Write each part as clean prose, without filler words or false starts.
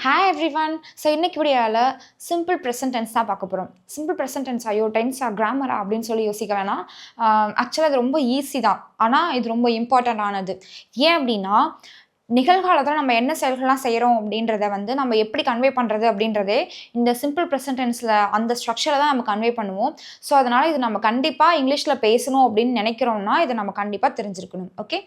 Hi everyone. So இன்னைக்கு வீடியோல simple present tense தான் பார்க்க போறோம். சிம்பிள் ப்ரெசன்ட் டென்ஸ் ஐயோ டென்ஸா கிராமரா அப்படின்னு சொல்லி யோசிக்க வேணாம். ஆக்சுவலாக அது ரொம்ப ஈஸி தான். ஆனால் இது ரொம்ப இம்பார்ட்டன்ட் ஆனது. ஏன் அப்படின்னா நிகழ்காலத்தில் நம்ம என்ன செயல்கள்லாம் செய்கிறோம் அப்படின்றத நம்ம எப்படி கன்வே பண்ணுறது அப்படின்றதே இந்த சிம்பிள் ப்ரெசன்ட் டென்ஸில் அந்த ஸ்ட்ரக்சரை தான் நம்ம கன்வே பண்ணுவோம். ஸோ அதனால் இது நம்ம கண்டிப்பாக இங்கிலீஷில் பேசணும் அப்படின்னு நினைக்கிறோம்னா இதை நம்ம கண்டிப்பாக தெரிஞ்சிருக்கணும். ஓகே,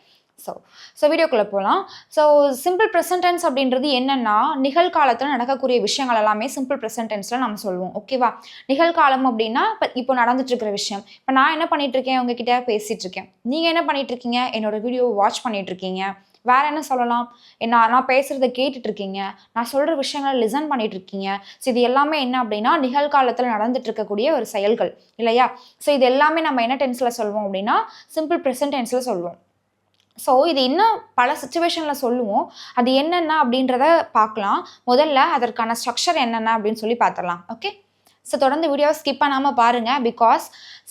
ஸோ வீடியோக்குள்ளே போகலாம். ஸோ சிம்பிள் ப்ரெசன்ட் டென்ஸ் அப்படின்றது என்னென்னா நிகழ்காலத்தில் நடக்கக்கூடிய விஷயங்கள் எல்லாமே சிம்பிள் ப்ரெசன்ட் டென்ஸில் நம்ம சொல்லுவோம். ஓகேவா, நிகழ்காலம் அப்படின்னா இப்போ நடந்துட்டுருக்கிற விஷயம். இப்போ நான் என்ன பண்ணிகிட்ருக்கேன், உங்ககிட்ட பேசிகிட்ருக்கேன். நீங்கள் என்ன பண்ணிகிட்ருக்கீங்க, என்னோடய வீடியோவை வாட்ச் பண்ணிகிட்ருக்கீங்க. வேறு என்ன சொல்லலாம், நான் பேசுகிறத கேட்டுட்ருக்கீங்க, நான் சொல்கிற விஷயங்களை லிசன் பண்ணிகிட்ருக்கீங்க. ஸோ இது எல்லாமே என்ன அப்படின்னா நிகழ்காலத்தில் நடந்துட்டு இருக்கக்கூடிய ஒரு செயல்கள் இல்லையா. ஸோ இது எல்லாமே நம்ம என்ன டென்ஸில் சொல்லுவோம் அப்படின்னா சிம்பிள் ப்ரெசன்ட் டென்ஸில் சொல்லுவோம். ஸோ இது இன்னும் பல சுச்சுவேஷனில் சொல்லுவோம். அது என்னென்ன அப்படின்றத பார்க்கலாம். முதல்ல அதற்கான ஸ்ட்ரக்சர் என்னென்ன அப்படின்னு சொல்லி பார்த்துடலாம். ஓகே, ஸோ தொடர்ந்து வீடியோவை ஸ்கிப் பண்ணாமல் பாருங்கள். பிகாஸ்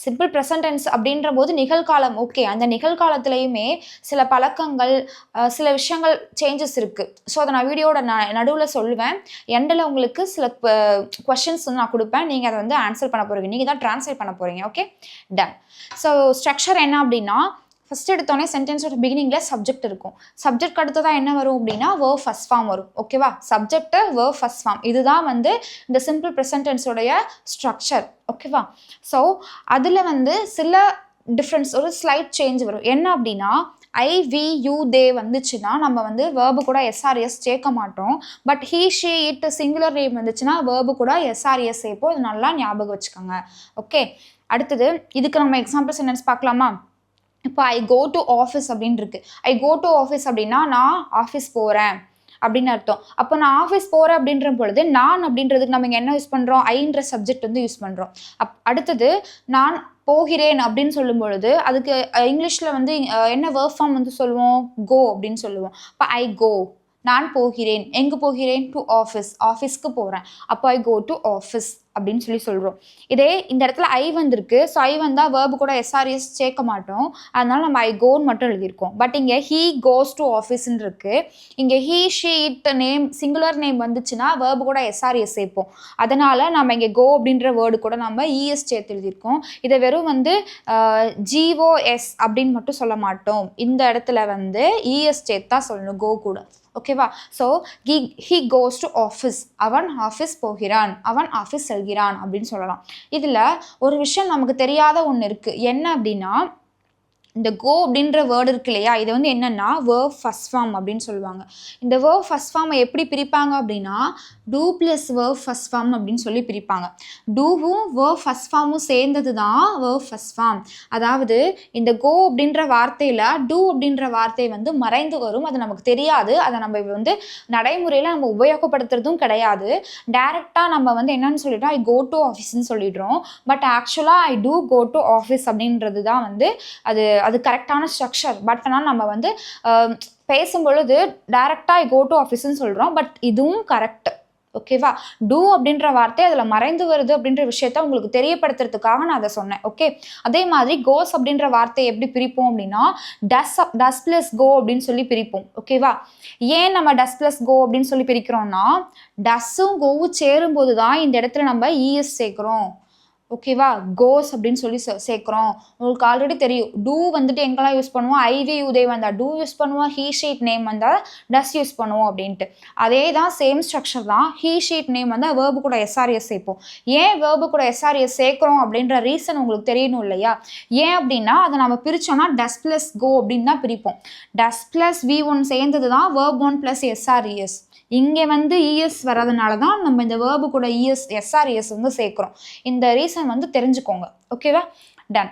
சிம்பிள் ப்ரெசன்ட் டென்ஸ் அப்படின்ற போது நிகழ்காலம். ஓகே, அந்த நிகழ்காலத்துலேயுமே சில பழக்கங்கள் சில விஷயங்கள் சேஞ்சஸ் இருக்குது. ஸோ அதை நான் வீடியோட நடுவில் சொல்லுவேன். எண்டில் உங்களுக்கு சில கொஷின்ஸ் நான் கொடுப்பேன். நீங்கள் அதை ஆன்சர் பண்ண போகிறீங்க. நீங்கள் தான் ட்ரான்ஸ்லேட் பண்ண போகிறீங்க. Okay, ton. ஸோ ஸ்ட்ரக்சர் என்ன அப்படின்னா ஃபஸ்ட் எடுத்தோடனே சென்டென்ஸோட பிகினிங்கில் சப்ஜெக்ட் இருக்கும். சப்ஜெக்ட் அடுத்ததான் என்ன வரும் அப்படின்னா வேர்ப் ஃபர்ஸ்ட் ஃபார்ம் வரும். ஓகேவா, சப்ஜெக்ட் வேர்ப் ஃபர்ஸ்ட் ஃபார்ம், இதுதான் இந்த சிம்பிள் ப்ரெசன்ட் டென்ஸோடைய ஸ்ட்ரக்சர். ஓகேவா, ஸோ அதில் சில டிஃப்ரென்ஸ், ஒரு ஸ்லைட் சேஞ்ச் வரும். என்ன அப்படின்னா ஐ வி யூ தே வந்துச்சுன்னா நம்ம வேர்பு கூட எஸ்ஆர்எஸ் சேர்க்க மாட்டோம். But he she it singular name வந்துச்சுன்னா வேர்பு கூட எஸ்ஆர்எஸ் சேர்ப்போம். இது நல்லா ஞாபகம் வச்சுக்கோங்க. ஓகே, அடுத்தது இதுக்கு நம்ம எக்ஸாம்பிள் சென்டென்ஸ் பார்க்கலாமா. இப்போ ஐ கோ டு ஆஃபீஸ் அப்படின்னு இருக்கு. ஐ கோ டு ஆஃபீஸ் அப்படின்னா நான் ஆஃபீஸ் போகிறேன் அப்படின்னு அர்த்தம். அப்போ நான் ஆஃபீஸ் போகிறேன் அப்படின்ற பொழுது நான் அப்படின்றதுக்கு நம்ம இங்கே என்ன யூஸ் பண்ணுறோம், ஐன்ற சப்ஜெக்ட் யூஸ் பண்ணுறோம். அடுத்தது நான் போகிறேன் அப்படின்னு சொல்லும் பொழுது அதுக்கு இங்கிலீஷில் என்ன வேர்ப் ஃபார்ம் சொல்லுவோம், கோ அப்படின்னு சொல்லுவோம். இப்போ ஐ கோ, நான் போகிறேன். எங்கே போகிறேன், டு ஆஃபீஸ், ஆஃபீஸ்க்கு போகிறேன். அப்போ ஐ கோ டு ஆஃபீஸ் அப்படின்னு சொல்லி சொல்கிறோம். இதே இந்த இடத்துல ஐ வந்திருக்கு. ஸோ ஐ வந்தால் வேர்பு கூட எஸ்ஆர்எஸ் சேர்க்க மாட்டோம். அதனால நம்ம ஐ கோன்னு மட்டும் எழுதியிருக்கோம். பட் இங்கே ஹீ கோஸ் டு ஆஃபீஸ்ன்னு இருக்கு. இங்கே he she it name singular name வந்துச்சுன்னா வேர்பு கூட எஸ்ஆர்எஸ் சேர்ப்போம். அதனால் நம்ம இங்கே கோ அப்படின்ற வேர்டு கூட நம்ம இஎஸ் சேர்த்து எழுதியிருக்கோம். இதை வெறும் ஜிஓஎஸ் அப்படின்னு மட்டும் சொல்ல மாட்டோம். இந்த இடத்துல இஎஸ் சேர்த்து தான் சொல்லணும் கோ கூட. ஓகேவா, so he goes to office, அவன் ஆஃபீஸ் போகிறான், அவன் ஆஃபீஸ் செல்கிறான் அப்படின்னு சொல்லலாம். இதில் ஒரு விஷயம் நமக்கு தெரியாத ஒன்று இருக்குது. என்ன அப்படின்னா இந்த கோ அப்படின்ற வேர்டு இருக்கு இல்லையா, இது என்னென்னா வேர்ப் ஃபர்ஸ்ட் ஃபார்ம் அப்படின்னு சொல்லுவாங்க. இந்த வேர்ப் ஃபர்ஸ்ட் ஃபார்மை எப்படி பிரிப்பாங்க அப்படின்னா two plus verb first form அப்படின்னு சொல்லி பிரிப்பாங்க. டூவும் வேர்ப் ஃபர்ஸ்ட் ஃபார்மும் சேர்ந்தது தான் வேர்ப் ஃபர்ஸ்ட் ஃபார்ம். அதாவது இந்த கோ அப்படின்ற வார்த்தையில் டூ அப்படின்ற வார்த்தை மறைந்து வரும். அது நமக்கு தெரியாது. அதை நம்ம நடைமுறையில் நம்ம உபயோகப்படுத்துறதும் கிடையாது. டைரெக்டாக நம்ம என்னன்னு சொல்லிட்டோம், ஐ கோ டு ஆஃபீஸ்ன்னு சொல்லிடுறோம். பட் ஆக்சுவலாக ஐ டூ கோ டு ஆஃபீஸ் அப்படின்றது தான் அது கரெக்டான ஸ்ட்ரக்சர். பட் ஆனால் நம்ம பேசும்பொழுது டைரெக்டாக ஐ கோ டு ஆஃபீஸ்ன்னு சொல்கிறோம். பட் இதுவும் கரெக்ட். ஓகேவா, டூ அப்படின்ற வார்த்தை அதில் மறைந்து வருது அப்படின்ற விஷயத்த உங்களுக்கு தெரியப்படுத்துறதுக்காக நான் அதை சொன்னேன். ஓகே, அதே மாதிரி கோஸ் அப்படின்ற வார்த்தையை எப்படி பிரிப்போம் அப்படின்னா டஸ் ப்ளஸ் கோ அப்படின்னு சொல்லி பிரிப்போம். ஓகேவா, ஏன் நம்ம டஸ் ப்ளஸ் கோ அப்படின்னு சொல்லி பிரிக்கிறோம்னா டஸ்ஸும் கோவும் சேரும்போது தான் இந்த இடத்துல நம்ம இஎஸ் சேர்க்குறோம். ஓகேவா, கோஸ் அப்படின்னு சொல்லி சேர்க்குறோம். உங்களுக்கு ஆல்ரெடி தெரியும் டூ எங்கெல்லாம் யூஸ் பண்ணுவோம், ஐவி உதே வந்தால் டூ யூஸ் பண்ணுவோம், ஹீ ஷீட் நேம் வந்தால் டஸ் யூஸ் பண்ணுவோம் அப்படின்ட்டு. அதே தான் சேம் ஸ்ட்ரக்சர் தான். ஹீ ஷீட் நேம் வேர்பு கூட எஸ்ஆர்எஸ் சேர்ப்போம். ஏன் வேர்பு கூட எஸ்ஆர்எஸ் சேர்க்குறோம் அப்படின்ற ரீசன் உங்களுக்கு தெரியணும் இல்லையா. ஏன் அப்படின்னா அதை நம்ம பிரித்தோம்னா டஸ் ப்ளஸ் கோ அப்படின்னு தான் பிரிப்போம். டஸ் ப்ளஸ் V1 சேர்ந்தது தான் வேர்ப் 1 ப்ளஸ் எஸ்ஆர்எஸ். இங்கே இஎஸ் வர்றதுனால தான் நம்ம இந்த வேர்பு கூட எஸ்ஆர்எஸ் சேர்க்குறோம். இந்த ரீசன் தெரிஞ்சுக்கோங்க. ஓகேவா, டன்.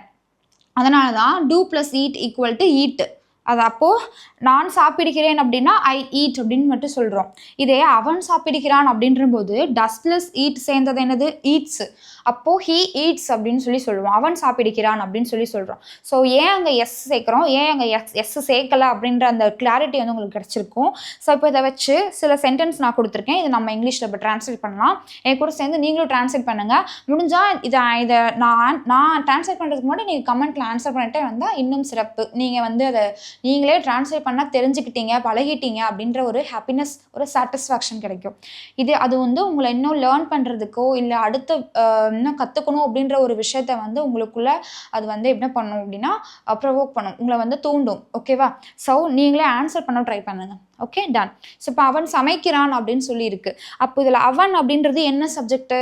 அதனால தான் two plus eat equal to eat. அது அப்போது நான் சாப்பிடுகிறேன் அப்படின்னா ஐ ஈட் அப்படின்னு மட்டும் சொல்கிறோம். இதே அவன் சாப்பிடுகிறான் அப்படின்ற போது டஸ் ப்ளஸ் ஈட் சேர்ந்தது என்னது, ஈட்ஸ். அப்போது ஹீ ஈட்ஸ் அப்படின்னு சொல்லி சொல்லுவோம். அவன் சாப்பிடுகிறான் அப்படின்னு சொல்லி சொல்கிறோம். ஸோ ஏன் அங்கே எஸ் சேர்க்குறோம், ஏன் அங்கே எஸ் சேர்க்கலை அப்படின்ற அந்த கிளாரிட்டி உங்களுக்கு கிடச்சிருக்கும். ஸோ இப்போ இதை வச்சு சில சென்டென்ஸ் நான் கொடுத்துருக்கேன். இதை நம்ம இங்கிலீஷில் இப்போ ட்ரான்ஸ்லேட் பண்ணலாம். என் கூட சேர்ந்து நீங்களும் ட்ரான்ஸ்லேட் பண்ணுங்கள். முடிஞ்சால் இதை நான் ட்ரான்ஸ்லேட் பண்ணுறதுக்கு முன்னாடி நீங்கள் கமெண்ட்டில் ஆன்சர் பண்ணிட்டே வந்தால் இன்னும் சிறப்பு. நீங்கள் அதை நீங்களே ட்ரான்ஸ்லேட் பண்ணால் தெரிஞ்சுக்கிட்டீங்க, பழகிட்டீங்க அப்படின்ற ஒரு ஹாப்பினஸ், ஒரு சாட்டிஸ்ஃபேக்ஷன் கிடைக்கும். அது வந்து உங்களை இன்னும் லேர்ன் பண்ணுறதுக்கோ இல்லை அடுத்த இன்னும் கற்றுக்கணும் அப்படின்ற ஒரு விஷயத்த வந்து உங்களுக்குள்ள அது வந்து என்ன பண்ணும் அப்படின்னா ப்ரொவோக் பண்ணும், உங்களை வந்து தூண்டும். ஓகேவா? ஸோ நீங்களே ஆன்சர் பண்ண ட்ரை பண்ணுங்க. Okay, ton. ஸோ இப்போ அவன் சமைக்கிறான் அப்படின்னு சொல்லியிருக்கு. அப்போ இதில் அவன் அப்படின்றது என்ன சப்ஜெக்ட்டு?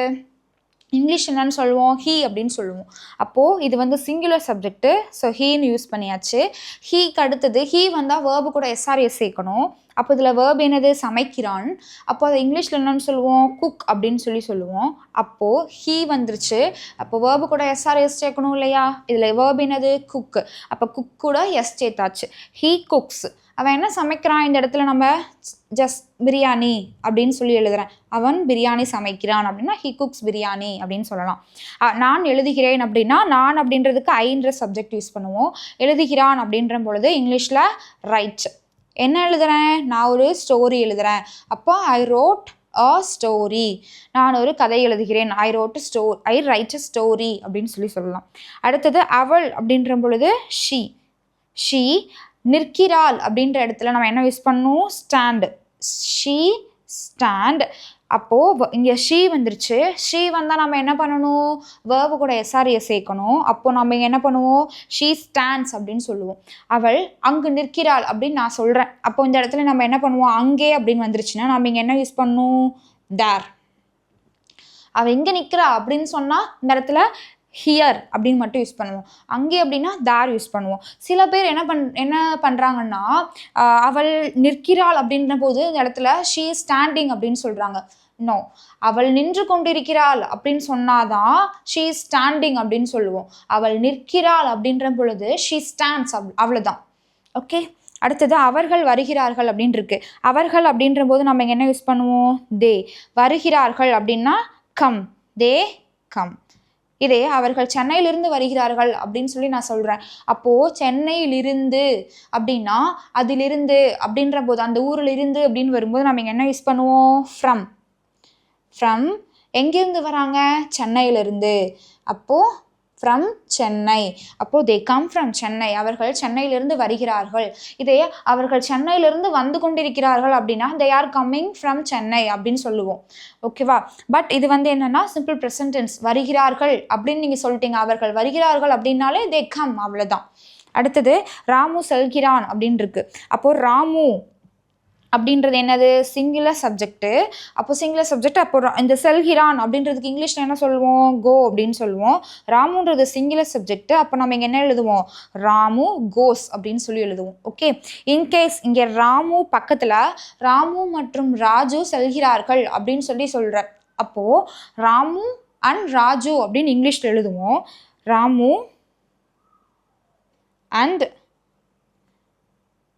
இங்கிலீஷ் என்னன்னு சொல்லுவோம்? ஹீ அப்படின்னு சொல்லுவோம். அப்போது இது வந்து சிங்குலர் சப்ஜெக்ட்டு. ஸோ ஹீன்னு யூஸ் பண்ணியாச்சு. ஹீக்கு அடுத்தது ஹீ வந்தால் வேர்பு கூட எஸ்ஆர்எஸ் சேர்க்கணும். அப்போ இதில் வேர்ப் என்னது? சமைக்கிறான். அப்போ அதை இங்கிலீஷில் என்னன்னு சொல்லுவோம்? குக் அப்படின்னு சொல்லுவோம். அப்போது ஹீ வந்துருச்சு. அப்போ வேர்பு கூட எஸ்ஆர்எஸ் சேர்க்கணும் இல்லையா? இதில் வேர்ப் என்னது? குக்கு. அப்போ குக் கூட எஸ் சேர்த்தாச்சு. He cooks. அவன் என்ன சமைக்கிறான்? இந்த இடத்துல நம்ம ஜஸ்ட் பிரியாணி அப்படின்னு சொல்லி எழுதுறேன். அவன் பிரியாணி சமைக்கிறான் அப்படின்னா ஹீ குக்ஸ் பிரியாணி அப்படின்னு சொல்லலாம். நான் எழுதுகிறேன் அப்படின்னா நான் அப்படின்றதுக்கு ஐன்ற சப்ஜெக்ட் யூஸ் பண்ணுவோம். எழுதுகிறான் அப்படின்ற பொழுது இங்கிலீஷில் ரைட். என்ன எழுதுறேன்? நான் ஒரு ஸ்டோரி எழுதுறேன். அப்போ ஐ ரோட் அ ஸ்டோரி. நான் ஒரு கதை எழுதுகிறேன். ஐ ரைட் அ ஸ்டோரி அப்படின்னு சொல்லலாம். அடுத்தது அவள் அப்படின்ற பொழுது ஷீ. நிற்கிறாள் அப்படின்ற இடத்துல நம்ம என்ன யூஸ் பண்ணணும்? ஸ்டாண்ட். She stand. அப்போது இங்கே ஷீ வந்துருச்சு. ஷீ வந்தால் நம்ம என்ன பண்ணணும்? வேர்பு கூட எஸ்ஆர்எஸ் சேர்க்கணும். அப்போது நம்ம இங்கே என்ன பண்ணுவோம்? ஷீ ஸ்டாண்ட்ஸ் அப்படின்னு சொல்லுவோம். அவள் அங்கு நிற்கிறாள் அப்படின்னு நான் சொல்கிறேன். அப்போ இந்த இடத்துல நம்ம என்ன பண்ணுவோம்? அங்கே அப்படின்னு வந்துருச்சுன்னா நம்ம இங்கே என்ன யூஸ் பண்ணணும்? தேர். அவள் எங்கே நிற்கிறா அப்படின்னு சொன்னால் இந்த இடத்துல ஹியர் அப்படின்னு மட்டும் யூஸ் பண்ணுவோம். அங்கே அப்படின்னா தேர் யூஸ் பண்ணுவோம். சில பேர் என்ன பண்ணுறாங்கன்னா அவள் நிற்கிறாள் அப்படின்ற போது இந்த இடத்துல ஷீ ஸ்டாண்டிங் அப்படின்னு சொல்கிறாங்க. நோ, அவள் நின்று கொண்டிருக்கிறாள் அப்படின்னு சொன்னாதான் ஷீ ஸ்டாண்டிங் அப்படின்னு சொல்லுவோம். அவள் நிற்கிறாள் அப்படின்ற பொழுது ஷீ ஸ்டாண்ட்ஸ், அவ்வளோதான். ஓகே, அடுத்தது அவர்கள் வருகிறார்கள் அப்படின்னு இருக்கு. அவர்கள் அப்படின்ற போது நம்ம இங்கே என்ன யூஸ் பண்ணுவோம்? தே. வருகிறார்கள் அப்படின்னா கம். They come. இதே அவர்கள் சென்னையிலிருந்து வருகிறார்கள் அப்படின்னு சொல்லி நான் சொல்கிறேன். அப்போது சென்னையிலிருந்து அப்படின்னா அதிலிருந்து அப்படின்ற போது அந்த ஊரில் இருந்து அப்படின்னு வரும்போது நம்ம இங்கே என்ன யூஸ் பண்ணுவோம்? ஃப்ரம். எங்கேருந்து வராங்க? சென்னையிலிருந்து. அப்போது ஃப்ரம் சென்னை. அப்போது தே கம் ஃப்ரம் சென்னை. அவர்கள் சென்னையிலிருந்து வருகிறார்கள். இதே அவர்கள் சென்னையிலிருந்து வந்து கொண்டிருக்கிறார்கள் அப்படின்னா they are coming from Chennai அப்படின்னு சொல்லுவோம். ஓகேவா? பட் இது வந்து என்னன்னா சிம்பிள் ப்ரெசன்ட் டென்ஸ். வருகிறார்கள் அப்படின்னு நீங்கள் சொல்லிட்டீங்க. அவர்கள் வருகிறார்கள் அப்படின்னாலே தே கம், அவ்வளோதான். அடுத்தது ராமு செல்கிறான் அப்படின்னு இருக்கு. அப்போது ராமு அப்படின்றது என்னது? Singular subject. அப்போ சிங்குலர் சப்ஜெக்ட். அப்போ இந்த செல்கிறான் அப்படின்றதுக்கு இங்கிலீஷில் என்ன சொல்லுவோம்? கோ அப்படின்னு சொல்லுவோம். ராமுன்றது சிங்குலர் சப்ஜெக்ட். அப்போ நம்ம இங்கே என்ன எழுதுவோம்? ராமு கோஸ் அப்படின்னு சொல்லி எழுதுவோம். ஓகே, இன்கேஸ் இங்கே ராமு பக்கத்தில் ராமு மற்றும் ராஜு செல்கிறார்கள் அப்படின்னு சொல்கிறேன். அப்போது ராமு அண்ட் ராஜு அப்படின்னு இங்கிலீஷில் எழுதுவோம். ராமு அண்ட்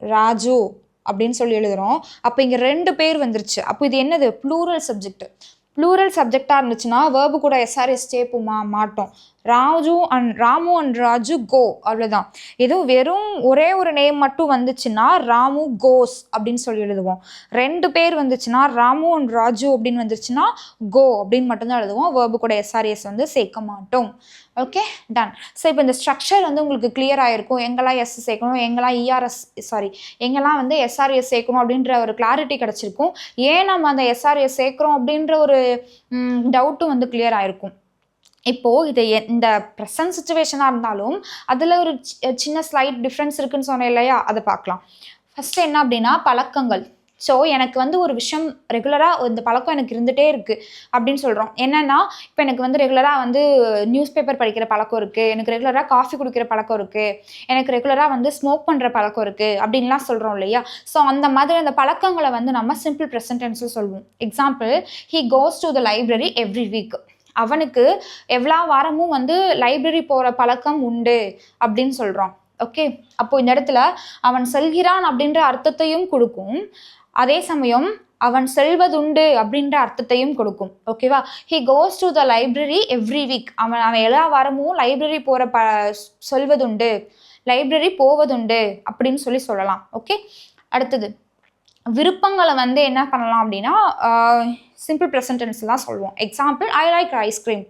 ராஜு அப்படின்னு சொல்லி எழுதுகிறோம். அப்போ இங்கே 2 பேர் வந்துருச்சு. அப்போ இது என்னது? Plural subject. ப்ளூரல் சப்ஜெக்டாக இருந்துச்சுன்னா வேர்பு கூட எஸ்ஆர்எஸ் சேர்ப்போமா? மாட்டோம். ராமு அண்ட் ராஜு கோ, அவ்வளோதான். ஏதோ வெறும் ஒரே ஒரு நேம் மட்டும் வந்துச்சுன்னா ராமு கோஸ் அப்படின்னு சொல்லி எழுதுவோம். 2 பேர் வந்துச்சுன்னா ராமு அண்ட் ராஜு அப்படின்னு வந்துச்சுன்னா கோ அப்படின்னு மட்டும்தான் எழுதுவோம். வேர்பு கூட எஸ்ஆர்எஸ் வந்து சேர்க்க மாட்டோம். Okay, ton. ஸோ இப்போ இந்த ஸ்ட்ரக்சர் வந்து உங்களுக்கு கிளியர் ஆகிருக்கும். எங்கெல்லாம் எஸ் சேர்க்கணும், எங்கெல்லாம் வந்து எஸ்ஆர்எஸ் சேர்க்கணும் அப்படின்ற ஒரு கிளாரிட்டி கிடச்சிருக்கும். ஏன் நம்ம அந்த எஸ்ஆர்எஸ் சேர்க்குறோம் அப்படின்ற ஒரு டவுட்டும் வந்து கிளியர் ஆகிருக்கும். இப்போது இது இந்த ப்ரெசன்ட் சுச்சுவேஷனாக இருந்தாலும் அதில் ஒரு சின்ன ஸ்லைட் டிஃப்ரென்ஸ் இருக்குன்னு சொன்னேன் இல்லையா? அதை பார்க்கலாம். ஃபஸ்ட்டு என்ன அப்படின்னா பழக்கங்கள். ஸோ எனக்கு வந்து ஒரு விஷயம் ரெகுலராக இந்த பழக்கம் எனக்கு இருந்துகிட்டே இருக்குது அப்படின்னு சொல்கிறோம். என்னென்னா இப்போ எனக்கு வந்து ரெகுலராக வந்து நியூஸ் பேப்பர் படிக்கிற பழக்கம் இருக்குது, எனக்கு ரெகுலராக காஃபி குடிக்கிற பழக்கம் இருக்குது, எனக்கு ரெகுலராக வந்து ஸ்மோக் பண்ணுற பழக்கம் இருக்குது அப்படின்லாம் சொல்கிறோம் இல்லையா? ஸோ அந்த மாதிரி அந்த பழக்கங்களை வந்து நம்ம சிம்பிள் ப்ரெசன்ட் டென்ஸில் சொல்லுவோம். Example, he goes to the library every week. அவனுக்கு எவ்வளோ வாரமும் வந்து லைப்ரரி போகிற பழக்கம் உண்டு அப்படின்னு சொல்கிறோம். ஓகே, அப்போது இந்த இடத்துல அவன் செல்கிறான் அப்படின்ற அர்த்தத்தையும் கொடுக்கும், அதே சமயம் அவன் செல்வதுண்டு அப்படின்ற அர்த்தத்தையும் கொடுக்கும். ஓகேவா? He goes to the library every week. அவன் எல்லா வாரமும் லைப்ரரி போகிற சொல்வதுண்டு, லைப்ரரி போவதுண்டு அப்படின்னு சொல்லலாம். ஓகே, அடுத்தது விருப்பங்களை வந்து என்ன பண்ணலாம் அப்படின்னா சிம்பிள் ப்ரெசன்ட் டென்ஸ்லாம் சொல்லுவோம். Example, I like ice cream.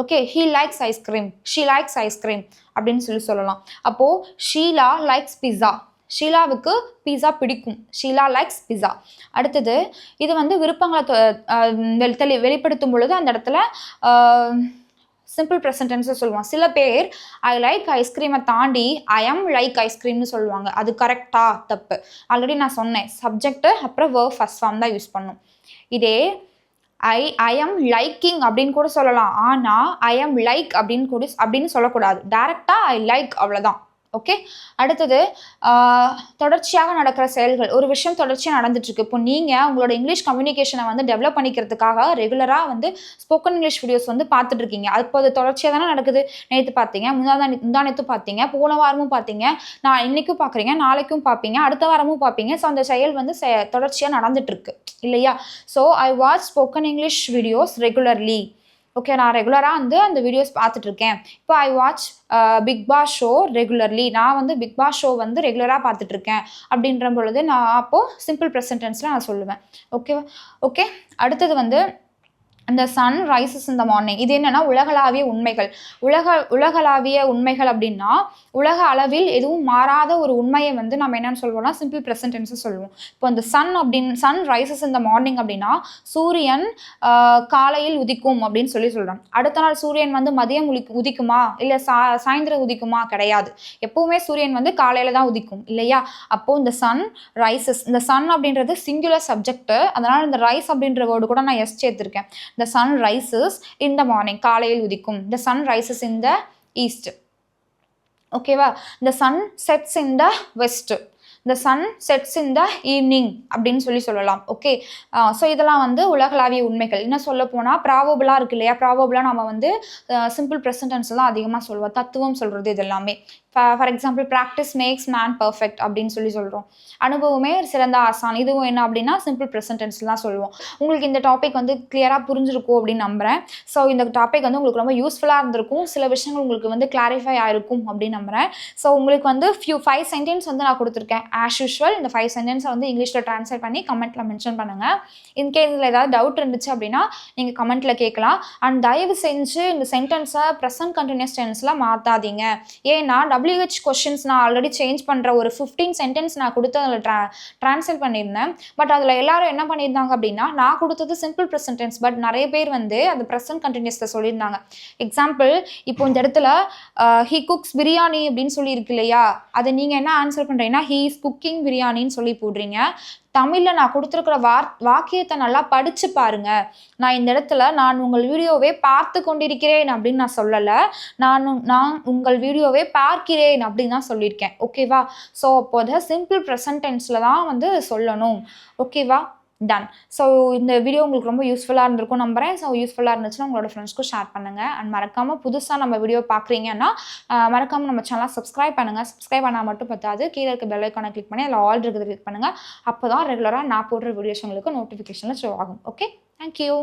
Okay, he likes ice cream, she likes ice cream அப்படின்னு சொல்லலாம். அப்போது ஷீலா லைக்ஸ் பிஸா. ஷீலாவுக்கு பீஸா பிடிக்கும். ஷீலா லைக்ஸ் பீஸா. அடுத்தது இது வந்து விருப்பங்களை வெளிப்படுத்தும் பொழுது அந்த இடத்துல சிம்பிள் ப்ரெசன்ட் டென்ஸை சொல்லுவாங்க. சில பேர் ஐ லைக் ஐஸ்கிரீமை தாண்டி ஐ எம் லைக் ஐஸ்கிரீம்னு சொல்லுவாங்க. அது கரெக்டா தப்பு? ஆல்ரெடி நான் சொன்னேன், சப்ஜெக்ட் அப்புறம் வேர்ப் ஃபர்ஸ்ட் ஃபார்ம் தான் யூஸ் பண்ணும். இதே ஐ எம் லைக்கிங் அப்படின்னு கூட சொல்லலாம். ஆனால் ஐ எம் லைக் அப்படின்னு சொல்லக்கூடாது. டைரக்டாக ஐ லைக், அவ்வளோதான். ஓகே. அடுத்தது தொடர்ச்சியாக நடக்கிற செயல்கள். ஒரு விஷயம் தொடர்ச்சியாக நடந்துட்டுருக்கு. இப்போ நீங்கள் உங்களோட இங்கிலீஷ் கம்யூனிகேஷனை வந்து டெவலப் பண்ணிக்கிறதுக்காக ரெகுலராக வந்து ஸ்போக்கன் இங்கிலீஷ் வீடியோஸ் வந்து பார்த்துட்டு இருக்கீங்க. இப்போ அது தொடர்ச்சியாக தானே நடக்குது. நேற்று பார்த்தீங்க, முந்தானேத்து பார்த்தீங்க, போன வாரமும் பார்த்தீங்க, நான் இன்னைக்கும் பார்க்குறீங்க, நாளைக்கும் பார்ப்பீங்க, அடுத்த வாரமும் பார்ப்பீங்க. ஸோ அந்த செயல் வந்து தொடர்ச்சியாக நடந்துட்டுருக்கு இல்லையா? So I watch spoken English videos regularly. Okay, நான் ரெகுலராக வந்து அந்த வீடியோஸ் பார்த்துட்ருக்கேன். இப்போ I watch Bigg Boss show regularly. நான் வந்து பிக் பாஸ் ஷோ வந்து ரெகுலராக பார்த்துட்ருக்கேன் அப்படின்ற பொழுது நான் அப்போது சிம்பிள் ப்ரெசன்ட் டென்ஸில் நான் சொல்லுவேன். ஓகேவா? ஓகே. அடுத்தது வந்து இந்த சன் ரைசஸ் இந்த மார்னிங். இது என்னன்னா உலகளாவிய உண்மைகள். உலகளாவிய உண்மைகள் அப்படின்னா உலக அளவில் எதுவும் மாறாத ஒரு உண்மையை வந்து நம்ம என்னன்னு சொல்லுவோம்னா சிம்பிள் ப்ரெசன்ட் டென்ஸ் சொல்லுவோம். இப்போ இந்த சன் ரைசஸ் இந்த மார்னிங் அப்படின்னா சூரியன் காலையில் உதிக்கும் அப்படின்னு சொல்கிறோம். அடுத்த நாள் சூரியன் வந்து மதியம் உதிக்குமா இல்லை சாயந்தரம் உதிக்குமா? கிடையாது. எப்பவுமே சூரியன் வந்து காலையில தான் உதிக்கும் இல்லையா? அப்போ இந்த சன் ரைசஸ், இந்த சன் அப்படின்றது சிங்குலர் சப்ஜெக்ட், அதனால இந்த ரைஸ் அப்படின்ற வேர்டு கூட நான் S சேர்த்திருக்கேன். The sun rises in the morning. காலையில் உதிக்கும். The sun rises in the east. ஓகேவா? The sun sets in the west. The sun sets in the evening அப்படின்னு சொல்லலாம். ஓகே. ஸோ இதெல்லாம் வந்து உலகளாவிய உண்மைகள். இன்னும் சொல்ல போனால் ப்ராபபிளாக இருக்கு இல்லையா? ப்ராபபிளாக நம்ம வந்து சிம்பிள் ப்ரெசன்ட் டென்ஸ் தான் அதிகமாக சொல்லுவோம். தத்துவம் சொல்கிறது இது எல்லாமே. For example practice makes man perfect அப்படின்னு சொல்கிறோம். அனுபவமே சிறந்த ஆசான். இதுவும் என்ன அப்படின்னா சிம்பிள் ப்ரெசன்ட் டென்ஸ் தான் சொல்லுவோம். உங்களுக்கு இந்த டாபிக் வந்து கிளியராக புரிஞ்சிருக்கும் அப்படின்னு நம்புகிறேன். ஸோ இந்த டாபிக் வந்து உங்களுக்கு ரொம்ப யூஸ்ஃபுல்லாக இருந்திருக்கும். சில விஷயங்கள் உங்களுக்கு வந்து கிளாரிஃபை ஆகிருக்கும் அப்படின்னு நம்புகிறேன். ஸோ உங்களுக்கு வந்து 5 சென்டென்ஸ் வந்து நான் கொடுத்துருக்கேன். ஆஸ் யூஷுவல் இந்த 5 சென்டென்ஸை வந்து இங்கிலீஷில் ட்ரான்ஸ்லேட் பண்ணி கமெண்ட்டில் மென்ஷன் பண்ணுங்கள். இன்கேஸ் இதில் ஏதாவது டவுட் இருந்துச்சு அப்படின்னா நீங்கள் கமெண்ட்டில் கேட்கலாம். அண்ட் தயவு செஞ்சு இந்த சென்டென்ஸை ப்ரெசன்ட் கண்டினியூஸ் டென்ஸில் மாற்றாதீங்க. ஏன்னா WH கொஸ்டின்ஸ் நான் ஆல்ரெடி சேஞ்ச் பண்ணுற ஒரு 15 சென்டென்ஸ் நான் கொடுத்து அதில் ட்ரான்ஸ்லேட் பண்ணியிருந்தேன். பட் அதில் எல்லாரும் என்ன பண்ணியிருந்தாங்க அப்படின்னா நான் கொடுத்தது சிம்பிள் ப்ரெசன்ட் டென்ஸ், பட் நிறைய பேர் வந்து அது ப்ரெசன்ட் கண்டினியூஸில் சொல்லியிருந்தாங்க. எக்ஸாம்பிள், இப்போ இந்த இடத்துல ஹீ குக்ஸ் பிரியாணி அப்படின்னு சொல்லி இருக்கு இல்லையா? அதை நீங்கள் என்ன ஆன்சர் பண்ணுறீங்கன்னா ஹீ இஸ் குக்கிங் பிரியாணின்னு சொல்லி போடுறீங்க. தமிழில் நான் கொடுத்துருக்குற வாக்கியத்தை நல்லா படித்து பாருங்க. நான் இந்த இடத்துல நான் உங்கள் வீடியோவே பார்த்து கொண்டிருக்கிறேன் அப்படின்னு நான் சொல்லலை. நான் உங்கள் வீடியோவே பார்க்கிறேன் அப்படின்னு தான் சொல்லியிருக்கேன். ஓகேவா? ஸோ அப்போது சிம்பிள் ப்ரெசன்ட் டென்ஸில் தான் வந்து சொல்லணும். ஓகேவா? டன். ஸோ இந்த வீடியோ உங்களுக்கு ரொம்ப யூஸ்ஃபுல்லாக இருந்திருக்கும் நம்புகிறேன். ஸோ யூஸ்ஃபுல்லாக இருந்துச்சுன்னா உங்களோட ஃப்ரெண்ட்ஸ்க்கும் ஷேர் பண்ணுங்கள். அண்ட் மறக்காமல் புதுசாக நம்ம வீடியோ பார்க்குறீங்கன்னா மறக்காமல் நம்ம சேனலை சப்ஸ்கிரைப் பண்ணுங்கள். சப்ஸ்கிரைப் பண்ணால் மட்டும் பத்தாது, கீழே இருக்க பெல் ஐக்கானை கிளிக் பண்ணி அதில் ஆல் இருக்கிறது கிளிக் பண்ணுங்கள். அப்போ தான் ரெகுலராக நான் போடுற வீடியோஸ் உங்களுக்கு நோட்டிஃபிகேஷனில் ஷோ ஆகும். Okay, thank you.